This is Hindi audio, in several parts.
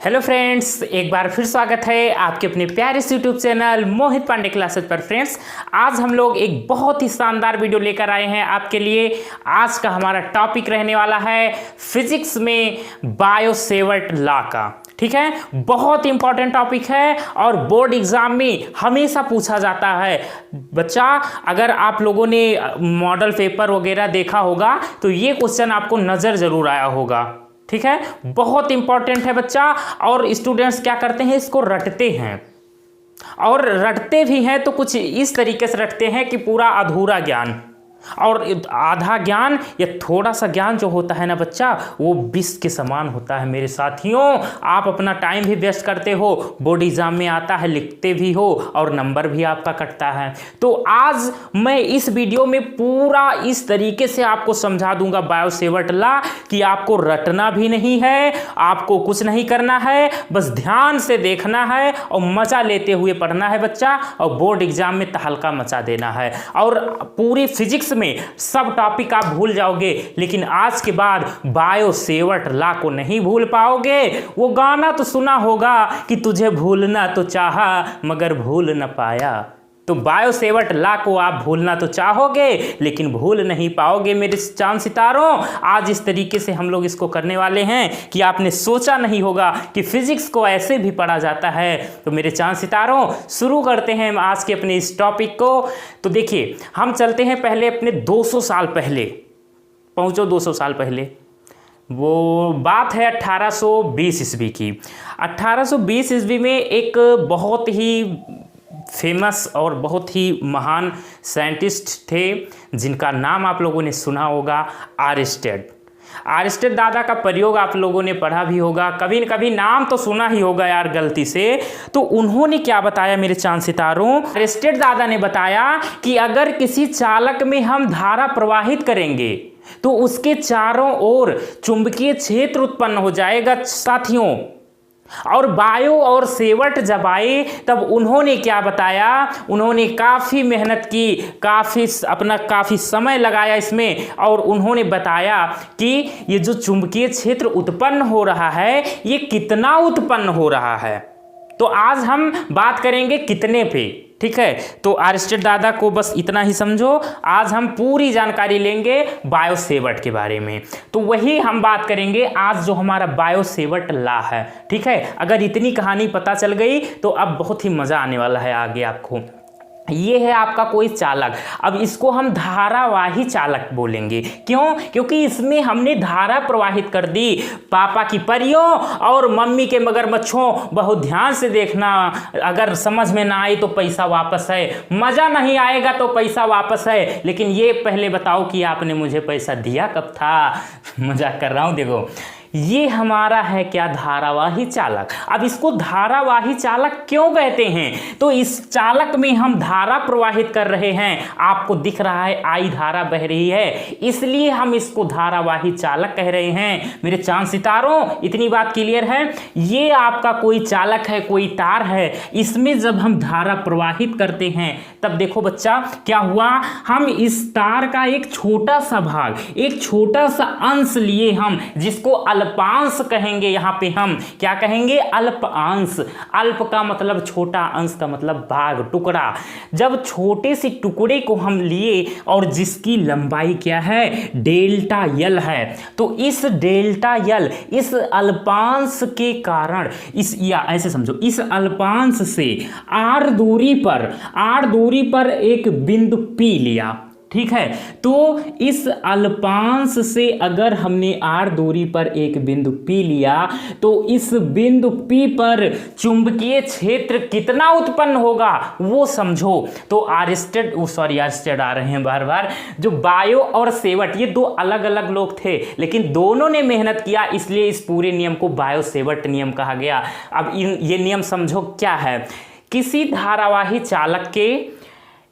हेलो फ्रेंड्स, एक बार फिर स्वागत है आपके अपने प्यारे से यूट्यूब चैनल मोहित पांडे क्लासेस पर। फ्रेंड्स, आज हम लोग एक बहुत ही शानदार वीडियो लेकर आए हैं आपके लिए। आज का हमारा टॉपिक रहने वाला है फिजिक्स में बायो-सेवर्ट लॉ का। ठीक है, बहुत इंपॉर्टेंट टॉपिक है और बोर्ड एग्जाम में हमेशा पूछा जाता है। बच्चा, अगर आप लोगों ने मॉडल पेपर वगैरह देखा होगा तो ये क्वेश्चन आपको नज़र जरूर आया होगा। ठीक है, बहुत इंपॉर्टेंट है बच्चा। और स्टूडेंट्स क्या करते हैं, इसको रटते हैं और रटते भी हैं तो कुछ इस तरीके से रटते हैं कि पूरा अधूरा ज्ञान और आधा ज्ञान या थोड़ा सा ज्ञान जो होता है ना बच्चा, वो विष के समान होता है। मेरे साथियों, आप अपना टाइम भी वेस्ट करते हो, बोर्ड एग्जाम में आता है, लिखते भी हो और नंबर भी आपका कटता है। तो आज मैं इस वीडियो में पूरा इस तरीके से आपको समझा दूंगा बायो-सेवर्ट लॉ कि आपको रटना भी नहीं है, आपको कुछ नहीं करना है, बस ध्यान से देखना है और मजा लेते हुए पढ़ना है बच्चा, और बोर्ड एग्जाम में तहलका मचा देना है। और पूरी फिजिक्स में सब टॉपिक आप भूल जाओगे, लेकिन आज के बाद बायो-सेवर्ट लॉ को नहीं भूल पाओगे। वो गाना तो सुना होगा कि तुझे भूलना तो चाहा मगर भूल न पाया। तो बायो-सेवर्ट लॉ को आप भूलना तो चाहोगे लेकिन भूल नहीं पाओगे मेरे चांद सितारों। आज इस तरीके से हम लोग इसको करने वाले हैं कि आपने सोचा नहीं होगा कि फिजिक्स को ऐसे भी पढ़ा जाता है। तो मेरे चांद सितारों, शुरू करते हैं आज के अपने इस टॉपिक को। तो देखिए, हम चलते हैं पहले अपने 200 साल पहले, पहुँचो 200 साल पहले। वो बात है 1820 ईस्वी की। 1820 ईस्वी में एक बहुत ही फेमस और बहुत ही महान साइंटिस्ट थे जिनका नाम आप लोगों ने सुना होगा, आरिस्टेड। आरिस्टेड दादा का प्रयोग आप लोगों ने पढ़ा भी होगा, कभी न कभी नाम तो सुना ही होगा यार गलती से। तो उन्होंने क्या बताया मेरे चांद सितारों, आरिस्टेड दादा ने बताया कि अगर किसी चालक में हम धारा प्रवाहित करेंगे तो उसके चारों ओर चुंबकीय क्षेत्र उत्पन्न हो जाएगा साथियों। और बायो और सेवर्ट जब आए तब उन्होंने क्या बताया, उन्होंने काफ़ी मेहनत की, काफ़ी समय लगाया इसमें, और उन्होंने बताया कि ये जो चुंबकीय क्षेत्र उत्पन्न हो रहा है ये कितना उत्पन्न हो रहा है। तो आज हम बात करेंगे कितने पे। ठीक है, तो आरिस्टेड दादा को बस इतना ही समझो। आज हम पूरी जानकारी लेंगे बायो-सेवर्ट के बारे में। तो वही हम बात करेंगे आज जो हमारा बायो-सेवर्ट लॉ है। ठीक है, अगर इतनी कहानी पता चल गई तो अब बहुत ही मज़ा आने वाला है आगे आपको। ये है आपका कोई चालक। अब इसको हम धारावाही चालक बोलेंगे। क्यों? क्योंकि इसमें हमने धारा प्रवाहित कर दी। पापा की परियों और मम्मी के मगरमच्छों, बहुत ध्यान से देखना, अगर समझ में ना आए तो पैसा वापस है, मज़ा नहीं आएगा तो पैसा वापस है। लेकिन ये पहले बताओ कि आपने मुझे पैसा दिया कब था? मजाक कर रहा हूँ। देखो, ये हमारा है क्या, धारावाही चालक। अब इसको धारावाही चालक क्यों कहते हैं? तो इस चालक में हम धारा प्रवाहित कर रहे हैं, आपको दिख रहा है आई धारा बह रही है, इसलिए हम इसको धारावाही चालक कह रहे हैं। मेरे चांद सितारों, इतनी बात क्लियर है। ये आपका कोई चालक है, कोई तार है, इसमें जब हम धारा प्रवाहित करते हैं तब देखो बच्चा क्या हुआ, हम इस तार का एक छोटा सा भाग, एक छोटा सा अंश लिए हम, जिसको अल्पांश कहेंगे। यहाँ पे हम क्या कहेंगे, अल्पांश। अल्प का मतलब छोटा, अंश का मतलब भाग, टुकड़ा। जब छोटे से टुकड़े को हम लिए और जिसकी लंबाई क्या है, डेल्टा यल है, तो इस डेल्टा यल, इस अल्पांश के कारण, इस, या ऐसे समझो, इस अल्पांश से r दूरी पर एक बिंदु P लिया। ठीक है, तो इस अल्पांश से अगर हमने r दूरी पर एक बिंदु P लिया तो इस बिंदु P पर चुंबकीय क्षेत्र कितना उत्पन्न होगा वो समझो। तो आरिस्टेड आ रहे हैं बार बार। जो बायो और सेवर्ट, ये दो अलग अलग लोग थे लेकिन दोनों ने मेहनत किया, इसलिए इस पूरे नियम को बायो-सेवर्ट नियम कहा गया। अब ये नियम समझो क्या है। किसी धारावाही चालक के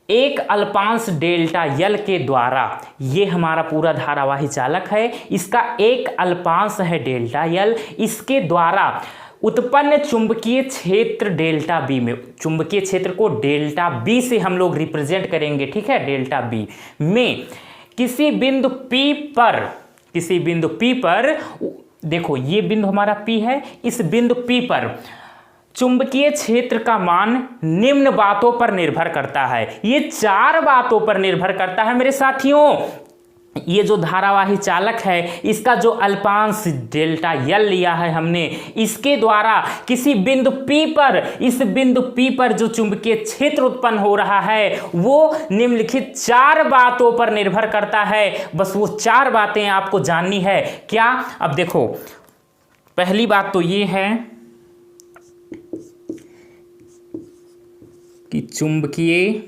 एक अल्पांश डेल्टा यल के द्वारा, ये हमारा पूरा धारावाही चालक है, इसका एक अल्पांश है डेल्टा यल, इसके द्वारा उत्पन्न चुंबकीय क्षेत्र डेल्टा बी में, चुंबकीय क्षेत्र को डेल्टा बी से हम लोग रिप्रेजेंट करेंगे। ठीक है, डेल्टा बी में किसी बिंदु P पर देखो ये बिंदु हमारा P है, इस बिंदु P पर चुंबकीय क्षेत्र का मान निम्न बातों पर निर्भर करता है। ये 4 बातों पर निर्भर करता है मेरे साथियों। ये जो धारावाही चालक है इसका जो अल्पांश डेल्टा L लिया है हमने, इसके द्वारा किसी बिंदु P पर, इस बिंदु P पर जो चुंबकीय क्षेत्र उत्पन्न हो रहा है वो निम्नलिखित 4 बातों पर निर्भर करता है। बस वो 4 बातें आपको जाननी है। क्या? अब देखो, पहली बात तो ये है कि चुंबकीय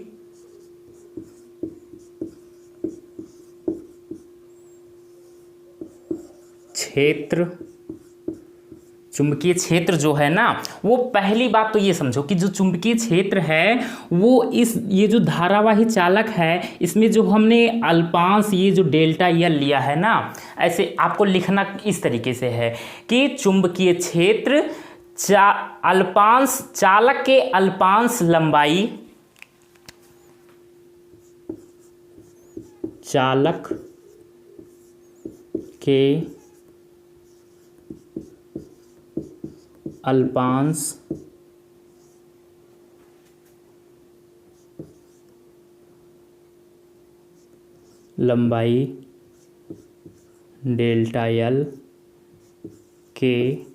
क्षेत्र जो है ना, वो पहली बात तो ये समझो कि जो चुंबकीय क्षेत्र है वो ये जो धारावाही चालक है इसमें जो हमने अल्पांश ये जो डेल्टा L लिया है ना, ऐसे आपको लिखना इस तरीके से है कि चुंबकीय क्षेत्र अल्पांश चालक के अल्पांश लंबाई, चालक के अल्पांश लंबाई डेल्टा L के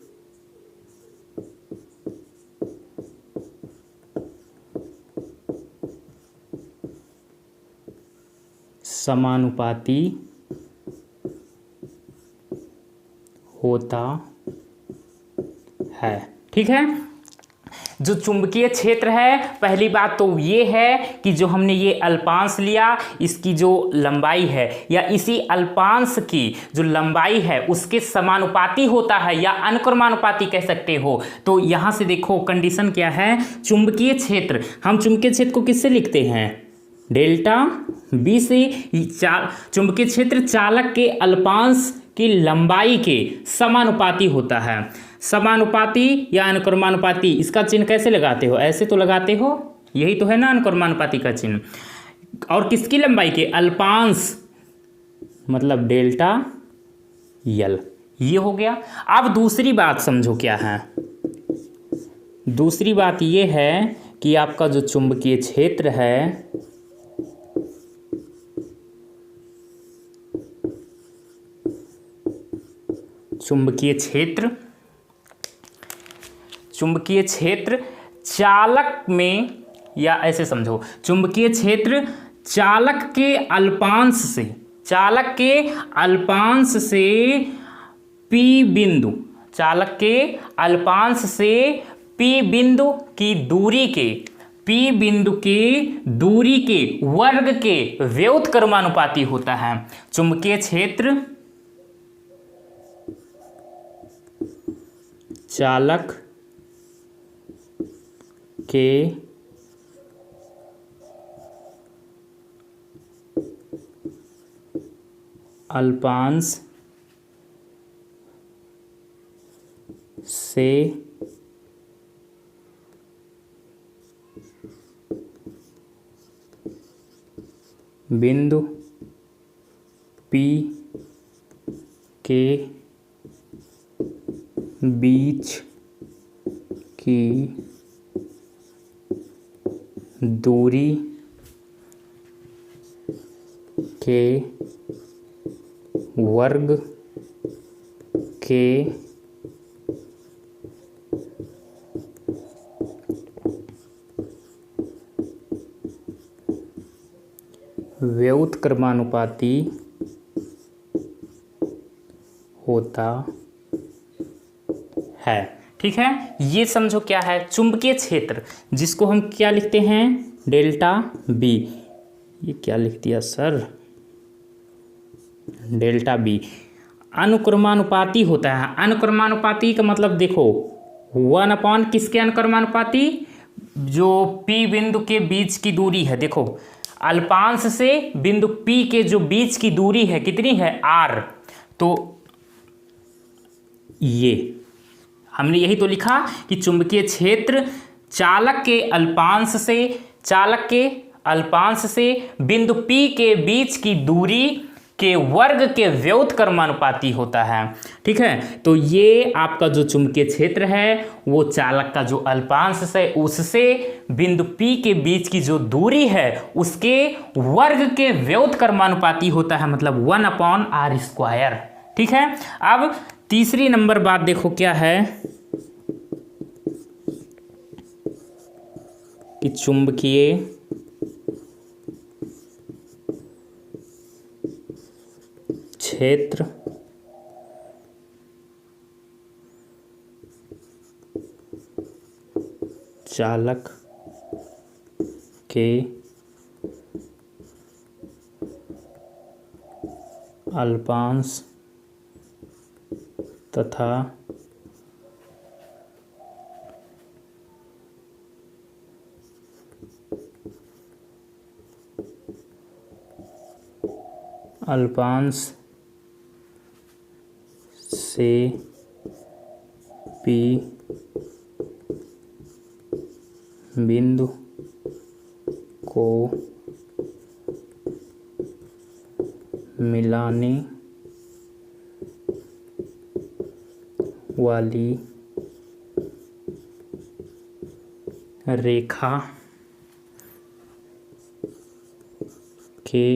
समानुपाती होता है। ठीक है, जो चुंबकीय क्षेत्र है, पहली बात तो ये है कि जो हमने ये अल्पांश लिया, इसकी जो लंबाई है या इसी अल्पांश की जो लंबाई है उसके समानुपाती होता है या अनुक्रमानुपाती कह सकते हो। तो यहां से देखो कंडीशन क्या है, चुंबकीय क्षेत्र, हम चुंबकीय क्षेत्र को किससे लिखते हैं? डेल्टा B से। चुंबकीय क्षेत्र चालक के अल्पांश की लंबाई के समानुपाती होता है। समानुपाती या अनुक्रमानुपाती, इसका चिन्ह कैसे लगाते हो? ऐसे तो लगाते हो, यही तो है ना अनुक्रमानुपाती का चिन्ह। और किसकी लंबाई के? अल्पांश, मतलब डेल्टा L। ये हो गया। अब दूसरी बात समझो क्या है। दूसरी बात ये है कि आपका जो चुंबकीय क्षेत्र है, चुंबकीय क्षेत्र चालक में, या ऐसे समझो, चुंबकीय क्षेत्र चालक के अल्पांश से P बिंदु, चालक के अल्पांश से P बिंदु की दूरी के, P बिंदु के दूरी के वर्ग के व्युत्क्रमानुपाती होता है। चुंबकीय क्षेत्र चालक के अल्पांश से बिंदु P के बीच की दूरी के वर्ग के व्युत्क्रमानुपाती होता है। ठीक है, ये समझो क्या है चुंबकीय क्षेत्र, जिसको हम क्या लिखते हैं? Delta B। ये क्या लिख दिया सर? डेल्टा B अनुक्रमानुपाती होता है। अनुक्रमानुपाती का मतलब देखो 1/, किसके अनुक्रमानुपाती? जो P बिंदु के बीच की दूरी है। देखो अल्पांश से बिंदु P के जो बीच की दूरी है कितनी है? R। तो ये हमने यही तो लिखा कि चुंबकीय क्षेत्र चालक के अल्पांश से बिंदु P के बीच की दूरी के वर्ग के व्युत्क्रमानुपाती होता है। ठीक है। तो ये आपका जो चुंबकीय क्षेत्र है वो चालक का जो अल्पांश है उससे बिंदु P के बीच की जो दूरी है उसके वर्ग के व्युत्क्रमानुपाती होता है, मतलब 1/r²। ठीक है। अब तीसरी नंबर बात देखो क्या है कि चुंबकीय क्षेत्र चालक के अल्पांश तथा अल्पांश से P बिंदु को मिलाने वाली रेखा के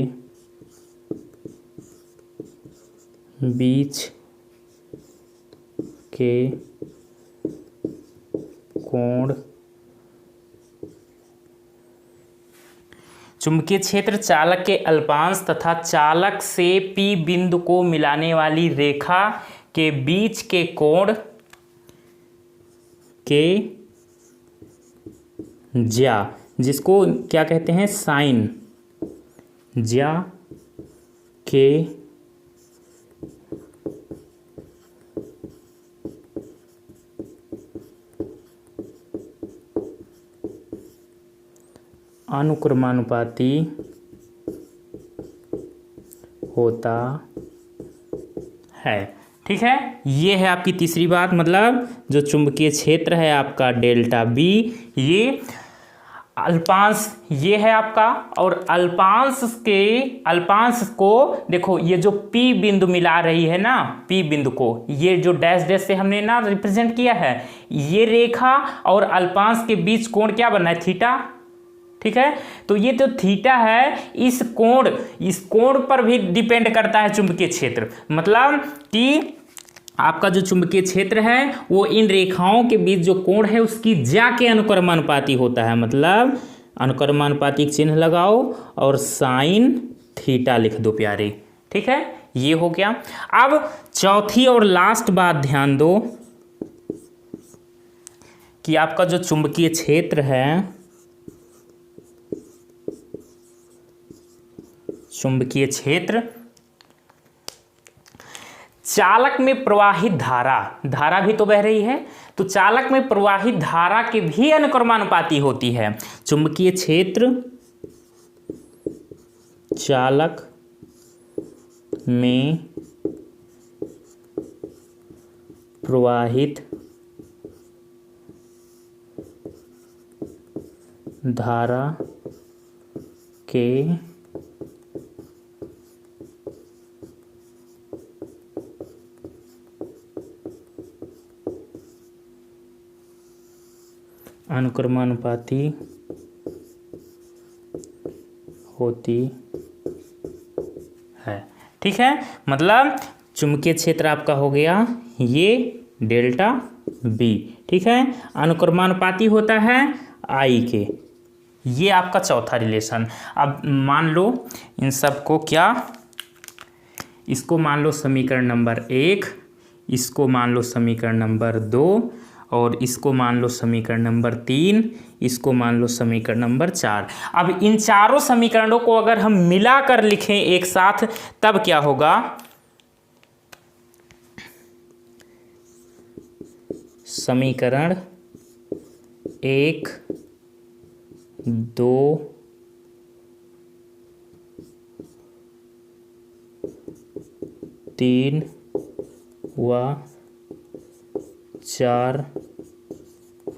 बीच के कोण। चुंबकीय क्षेत्र चालक के अल्पांश तथा चालक से P बिंदु को मिलाने वाली रेखा के बीच के कोण के ज्या, जिसको क्या कहते हैं, साइन, ज्या के अनुक्रमानुपाती होता है। ठीक है। ये है आपकी तीसरी बात, मतलब जो चुंबकीय क्षेत्र है आपका डेल्टा बी, ये अल्पांश ये है आपका, और अल्पांश को देखो, ये जो P बिंदु मिला रही है ना, P बिंदु को ये जो डैश डैश से हमने ना रिप्रेजेंट किया है, ये रेखा और अल्पांश के बीच कोण क्या बनना है, थीटा। ठीक है। तो ये जो थीटा है इस कोण पर भी डिपेंड करता है चुंबकीय क्षेत्र, मतलब कि आपका जो चुंबकीय क्षेत्र है वो इन रेखाओं के बीच जो कोण है उसकी ज्या के अनुक्रमानुपाती होता है, मतलब अनुक्रमानुपाती चिन्ह लगाओ और साइन थीटा लिख दो प्यारे। ठीक है, ये हो गया। अब चौथी और लास्ट बात ध्यान दो कि आपका जो चुंबकीय क्षेत्र है, चुंबकीय क्षेत्र चालक में प्रवाहित धारा भी तो बह रही है, तो चालक में प्रवाहित धारा के भी अनुक्रमानुपाती होती है। चुंबकीय क्षेत्र चालक में प्रवाहित धारा के अनुक्रमानुपाती होती है। ठीक है, मतलब चुंबकीय क्षेत्र आपका हो गया ये डेल्टा बी। ठीक है, अनुक्रमानुपाती होता है आई के। ये आपका चौथा रिलेशन। अब मान लो इन सब को क्या, इसको मान लो समीकरण नंबर 1, इसको मान लो समीकरण नंबर 2, और इसको मान लो समीकरण नंबर 3, इसको मान लो समीकरण नंबर 4। अब इन चारों समीकरणों को अगर हम मिलाकर लिखें एक साथ तब क्या होगा, समीकरण 1, 2, 3 व 4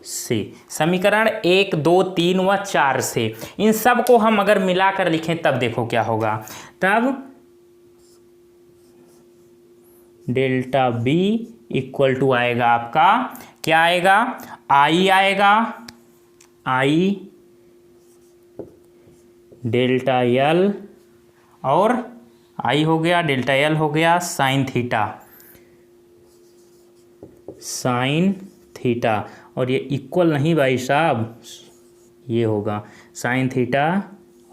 से, समीकरण 1, 2, 3 व 4 से इन सब को हम अगर मिलाकर लिखें तब देखो क्या होगा। तब डेल्टा बी इक्वल टू आएगा आपका, क्या आएगा, आई आएगा, आई डेल्टा एल, और आई हो गया डेल्टा एल हो गया साइन थीटा, साइन थीटा, और ये इक्वल नहीं भाई साहब, ये होगा साइन थीटा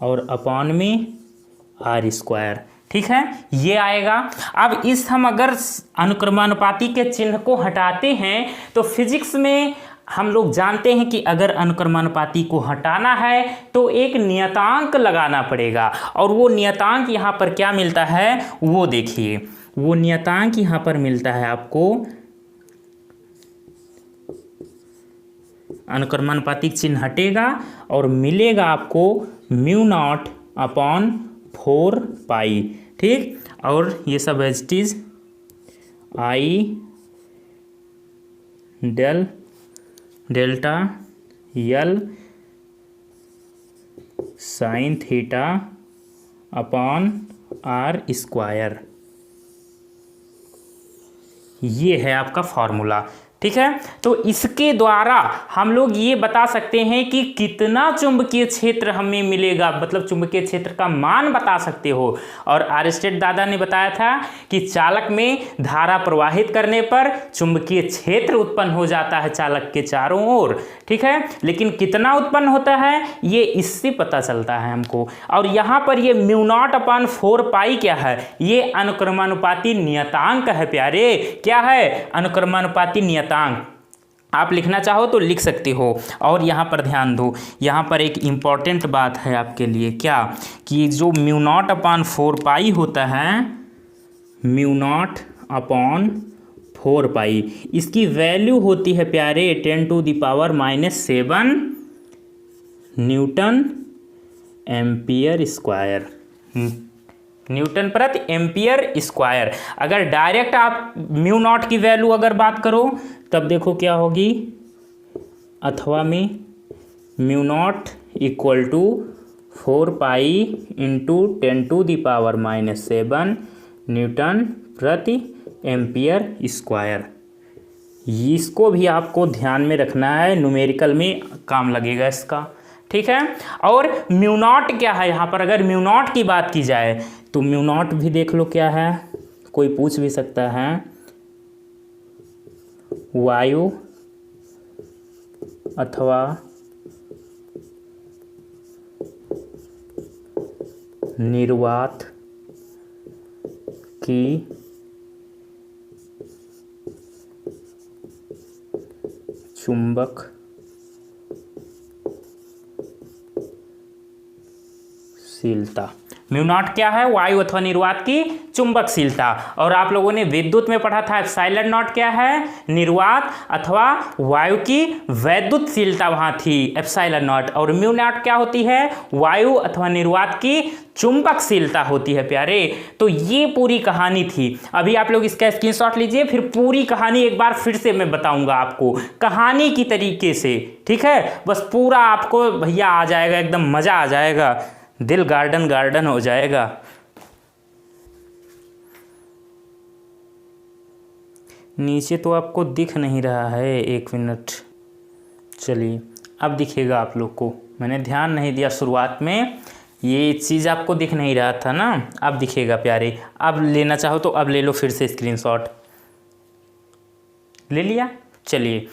और अपॉन में आर स्क्वायर। ठीक है, ये आएगा। अब इस हम अगर अनुक्रमानुपाती के चिन्ह को हटाते हैं तो फिजिक्स में हम लोग जानते हैं कि अगर अनुक्रमानुपाती को हटाना है तो एक नियतांक लगाना पड़ेगा, और वो नियतांक यहाँ पर क्या मिलता है वो देखिए, वो नियतांक यहाँ पर मिलता है आपको, अनुक्रमानुपातिक चिन्ह हटेगा और मिलेगा आपको म्यू नॉट अपॉन 4 पाई। ठीक, और ये सब as it is I delta L sine theta upon R square, ये है आपका फॉर्मूला। ठीक है, तो इसके द्वारा हम लोग ये बता सकते हैं कि कितना चुंबकीय क्षेत्र हमें मिलेगा, मतलब चुंबकीय क्षेत्र का मान बता सकते हो। और आर्स्टेड दादा ने बताया था कि चालक में धारा प्रवाहित करने पर चुंबकीय क्षेत्र उत्पन्न हो जाता है चालक के चारों ओर। ठीक है, लेकिन कितना उत्पन्न होता है ये इससे पता चलता है हमको। और यहाँ पर ये म्यू नॉट अपॉन 4 पाई क्या है, ये अनुक्रमानुपाती नियतांक है प्यारे। क्या है, अनुक्रमानुपाती नियतांक। आप लिखना चाहो तो लिख सकते हो। और यहाँ पर ध्यान दो, यहाँ पर एक इम्पॉर्टेंट बात है आपके लिए, क्या कि जो म्यू नॉट अपॉन 4 पाई होता है, म्यू नॉट अपॉन 4 पाई, इसकी वैल्यू होती है प्यारे 10⁻⁻7 न्यूटन एम्पियर स्क्वायर, न्यूटन प्रति एम्पियर स्क्वायर। अगर डायरेक्ट आप म्यू नॉट की वैल्यू अगर बात करो तब देखो क्या होगी, अथवा में mu naught equal to 4 pi into 10⁻⁻7 newton प्रति एम्पियर स्क्वायर। इसको भी आपको ध्यान में रखना है, न्यूमेरिकल में काम लगेगा इसका। ठीक है, और म्यू नॉट क्या है, यहाँ पर अगर म्यू नॉट की बात की जाए तो म्यू नॉट भी देख लो क्या है, कोई पूछ भी सकता है, वायु अथवा निर्वात की चुंबकशीलता। म्यू नॉट क्या है, वायु अथवा निर्वात की चुंबकशीलता। और आप लोगों ने विद्युत में पढ़ा था एप्सिलॉन नॉट क्या है, निर्वात अथवा वायु की वैद्युतशीलता वहां थी एप्सिलॉन नॉट। और म्यू नॉट क्या होती है, वायु अथवा निर्वात की चुंबकशीलता होती है प्यारे। तो ये पूरी कहानी थी। अभी आप लोग इसका स्क्रीनशॉट लीजिए, फिर पूरी कहानी एक बार फिर से मैं बताऊंगा आपको कहानी की तरीके से। ठीक है, बस पूरा आपको भैया आ जाएगा, एकदम मजा आ जाएगा, दिल गार्डन गार्डन हो जाएगा। नीचे तो आपको दिख नहीं रहा है, 1 मिनट, चलिए अब दिखेगा आप लोग को। मैंने ध्यान नहीं दिया शुरुआत में, ये चीज़ आपको दिख नहीं रहा था ना, अब दिखेगा प्यारे। अब लेना चाहो तो अब ले लो फिर से स्क्रीनशॉट, ले लिया। चलिए,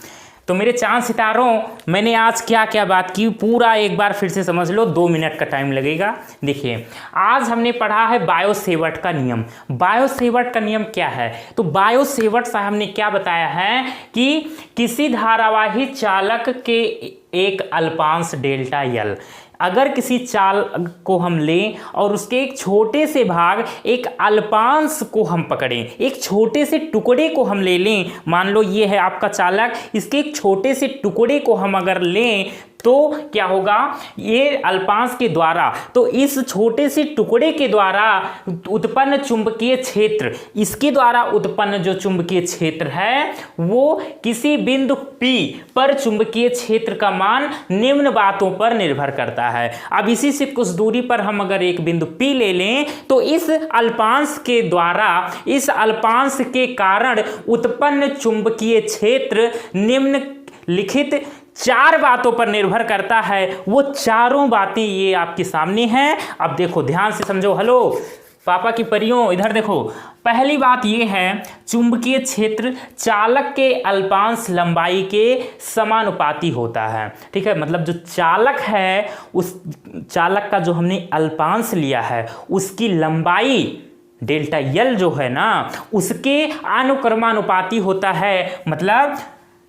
तो मेरे चांद सितारों, मैंने आज क्या क्या बात की पूरा एक बार फिर से समझ लो, 2 मिनट का टाइम लगेगा। देखिए, आज हमने पढ़ा है बायो-सेवर्ट का नियम। बायो-सेवर्ट का नियम क्या है, तो बायो-सेवर्ट साहब ने क्या बताया है कि किसी धारावाही चालक के एक अल्पांश डेल्टा एल, अगर किसी चाल को हम लें और उसके एक छोटे से भाग, एक अल्पांश को हम पकड़ें, एक छोटे से टुकड़े को हम ले लें, मान लो ये है आपका चालक, इसके एक छोटे से टुकड़े को हम अगर लें तो क्या होगा, ये अल्पांश के द्वारा, तो इस छोटे से टुकड़े के द्वारा उत्पन्न चुंबकीय क्षेत्र, इसके द्वारा उत्पन्न जो चुंबकीय क्षेत्र है वो किसी बिंदु P पर चुंबकीय क्षेत्र का मान निम्न बातों पर निर्भर करता है। अब इसी से कुछ दूरी पर हम अगर एक बिंदु P ले लें तो इस अल्पांश के द्वारा, इस अल्पांश के कारण उत्पन्न चुंबकीय क्षेत्र निम्नलिखित 4 बातों पर निर्भर करता है। वो चारों बातें ये आपके सामने हैं। अब देखो ध्यान से समझो। हेलो पापा की परियों, इधर देखो। पहली बात ये है, चुंबकीय क्षेत्र चालक के अल्पांश लंबाई के समानुपाती होता है। ठीक है, मतलब जो चालक है, उस चालक का जो हमने अल्पांश लिया है उसकी लंबाई डेल्टा यल जो है ना, उसके अनुक्रमानुपाती होता है। मतलब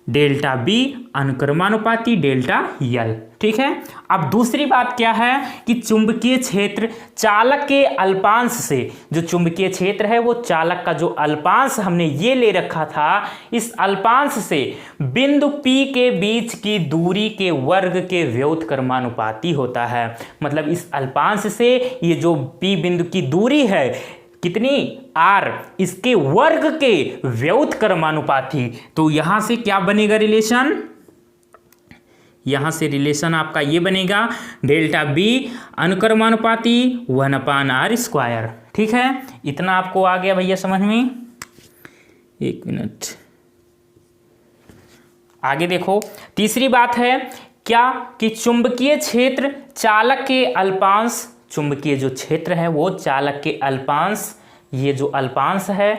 डेल्टा बी अनुक्रमानुपाती डेल्टा यल। ठीक है, अब दूसरी बात क्या है कि चुंबकीय क्षेत्र चालक के अल्पांश से, जो चुंबकीय क्षेत्र है वो चालक का जो अल्पांश हमने ये ले रखा था, इस अल्पांश से बिंदु P के बीच की दूरी के वर्ग के व्युत्क्रमानुपाती होता है। मतलब इस अल्पांश से ये जो P बिंदु की दूरी है कितनी, r, इसके वर्ग के व्युत्क्रमानुपाती। तो यहां से क्या बनेगा रिलेशन, यहां से रिलेशन आपका ये बनेगा डेल्टा बी अनुक्रमानुपाती 1/r²। ठीक है, इतना आपको आ गया भैया समझ में। एक मिनट आगे देखो। तीसरी बात है क्या कि चुंबकीय क्षेत्र चालक के अल्पांश, चुंबकीय जो क्षेत्र है वो चालक के अल्पांश, ये जो अल्पांश है,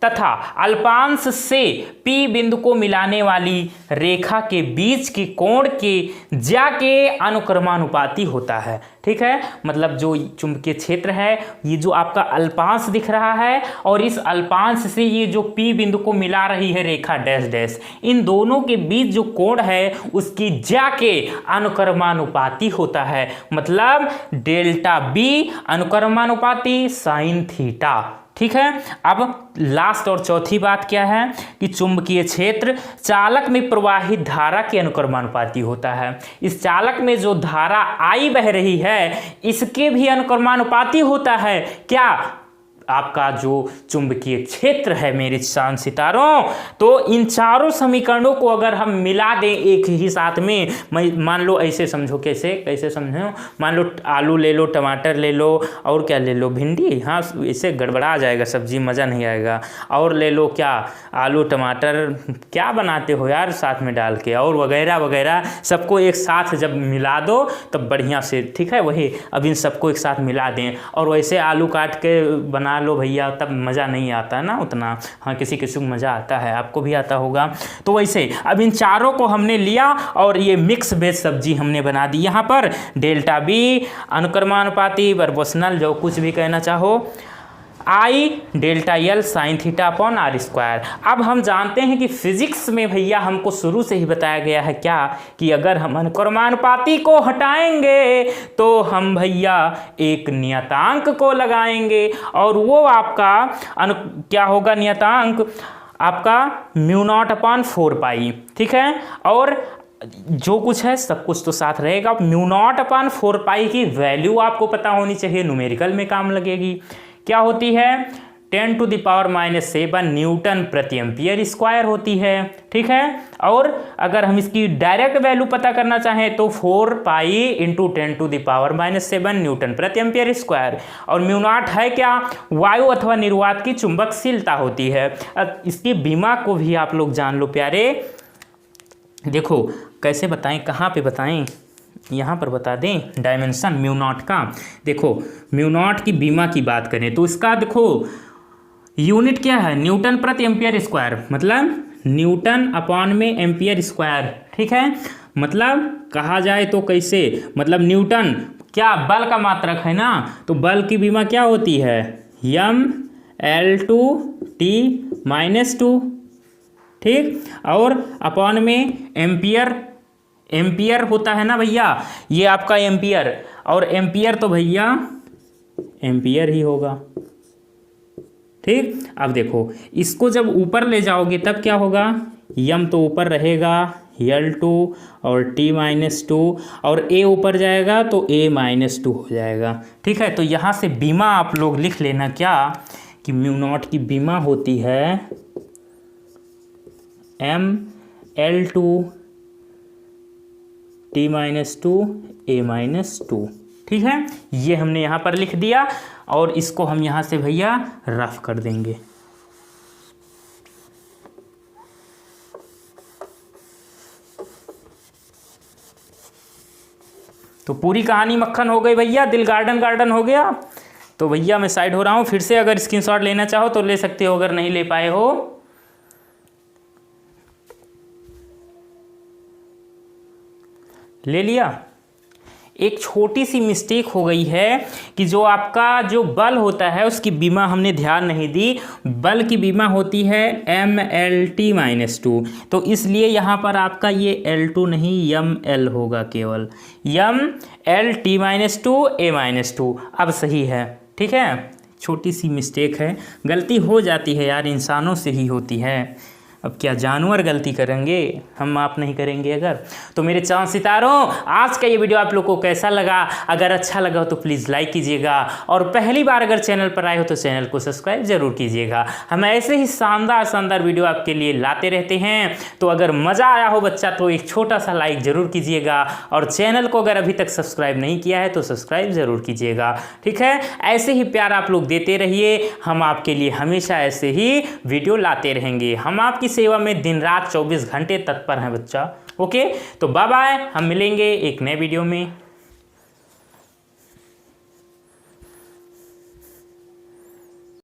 तथा अल्पांश से P बिंदु को मिलाने वाली रेखा के बीच के कोण के ज्या के अनुक्रमानुपाती होता है। ठीक है, मतलब जो चुंबकीय क्षेत्र है, ये जो आपका अल्पांश दिख रहा है और इस अल्पांश से ये जो P बिंदु को मिला रही है रेखा डैश डैश, इन दोनों के बीच जो कोण है उसकी ज्या के अनुक्रमानुपाती होता है। मतलब डेल्टा बी अनुक्रमानुपाती साइन थीटा। ठीक है, अब लास्ट और चौथी बात क्या है कि चुंबकीय क्षेत्र चालक में प्रवाहित धारा के अनुक्रमानुपाती होता है। इस चालक में जो धारा I बह रही है इसके भी अनुक्रमानुपाती होता है। क्या, आपका जो चुंबकीय क्षेत्र है मेरे चांद सितारों। तो इन चारों समीकरणों को अगर हम मिला दें एक ही साथ में, मान लो ऐसे समझो, कैसे समझो, मान लो आलू ले लो, टमाटर ले लो, और क्या ले लो, भिंडी, हाँ इससे गड़बड़ा जाएगा सब्जी, मज़ा नहीं आएगा। और ले लो क्या, आलू टमाटर क्या बनाते हो यार साथ में डाल के, और वगैरह वगैरह, सबको एक साथ जब मिला दो तब बढ़िया से। ठीक है, वही अब इन सबको एक साथ मिला दें और वैसे आलू काट के बना लो भैया, तब मज़ा नहीं आता ना उतना। हाँ, किसी किसी को मज़ा आता है, आपको भी आता होगा। तो वैसे अब इन चारों को हमने लिया और ये मिक्स वेज सब्जी हमने बना दी। यहाँ पर डेल्टा बी अनुक्रमानुपाती प्रोपोर्शनल, जो कुछ भी कहना चाहो, I delta L sign theta upon r²। अब हम जानते हैं कि फिजिक्स में भैया हमको शुरू से ही बताया गया है क्या कि अगर हम अनुक्रमानुपाती को हटाएंगे तो हम भैया एक नियतांक को लगाएंगे और वो आपका क्या होगा, नियतांक आपका μ0/4π। ठीक है, और जो कुछ है सब कुछ तो साथ रहेगा। μ0/4π की वैल्यू आपको पता होनी चाहिए, न्यूमेरिकल में काम लगेगी। क्या होती है, 10⁻⁷ न्यूटन प्रति एम्पियर स्क्वायर होती है। ठीक है, और अगर हम इसकी डायरेक्ट वैल्यू पता करना चाहें तो 4π × 10⁻⁷ न्यूटन प्रति एम्पियर स्क्वायर। और μ0 है क्या, वायु अथवा निर्वात की चुंबकशीलता होती है। अब इसकी बीमा को भी आप लोग जान लो प्यारे। देखो कैसे बताएं, कहाँ पे बताएं, यहाँ पर बता दें डायमेंशन μ0 का। देखो μ0 की बीमा की बात करें तो इसका देखो यूनिट क्या है, न्यूटन प्रति एम्पियर स्क्वायर, मतलब न्यूटन अपॉन में एम्पियर स्क्वायर। ठीक है, मतलब कहा जाए तो कैसे, मतलब न्यूटन क्या बल का मात्रक है ना, तो बल की बीमा क्या होती है, mL/T-2। ठीक, और अपॉन में एम्पियर होता है ना भैया, ये आपका एम्पियर, और एम्पियर तो भैया एम्पियर ही होगा। ठीक, अब देखो इसको जब ऊपर ले जाओगे तब क्या होगा, यम तो ऊपर रहेगा, L2 और T-2 और A ऊपर जाएगा तो A-2 हो जाएगा। ठीक है, तो यहाँ से बीमा आप लोग लिख लेना क्या कि म्यू नॉट की बीमा होती है ML2 T-2 A-2। ठीक है, ये हमने यहाँ पर लिख दिया और इसको हम यहाँ से भैया रफ कर देंगे। तो पूरी कहानी मक्खन हो गई भैया, दिल गार्डन गार्डन हो गया। तो भैया मैं साइड हो रहा हूँ, फिर से अगर स्क्रीनशॉट लेना चाहो तो ले सकते हो, अगर नहीं ले पाए हो। ले लिया। एक छोटी सी मिस्टेक हो गई है कि जो आपका जो बल होता है उसकी बीमा हमने ध्यान नहीं दी। बल की बीमा होती है MLT-2, तो इसलिए यहाँ पर आपका ये L2 नहीं ML होगा, केवल MLT-2 A-2। अब सही है। ठीक है, छोटी सी मिस्टेक है, गलती हो जाती है यार, इंसानों से ही होती है। अब क्या जानवर गलती करेंगे, हम माफ़ नहीं करेंगे अगर। तो मेरे चांद सितारों, आज का ये वीडियो आप लोग को कैसा लगा? अगर अच्छा लगा हो तो प्लीज़ लाइक कीजिएगा और पहली बार अगर चैनल पर आए हो तो चैनल को सब्सक्राइब जरूर कीजिएगा। हम ऐसे ही शानदार शानदार वीडियो आपके लिए लाते रहते हैं। तो अगर मज़ा आया हो बच्चा तो एक छोटा सा लाइक ज़रूर कीजिएगा और चैनल को अगर अभी तक सब्सक्राइब नहीं किया है तो सब्सक्राइब ज़रूर कीजिएगा। ठीक है, ऐसे ही प्यार आप लोग देते रहिए, हम आपके लिए हमेशा ऐसे ही वीडियो लाते रहेंगे। हम आपकी सेवा में दिन रात 24 घंटे तत्पर हैं बच्चा। ओके, तो बाय बाय, हम मिलेंगे एक नए वीडियो में।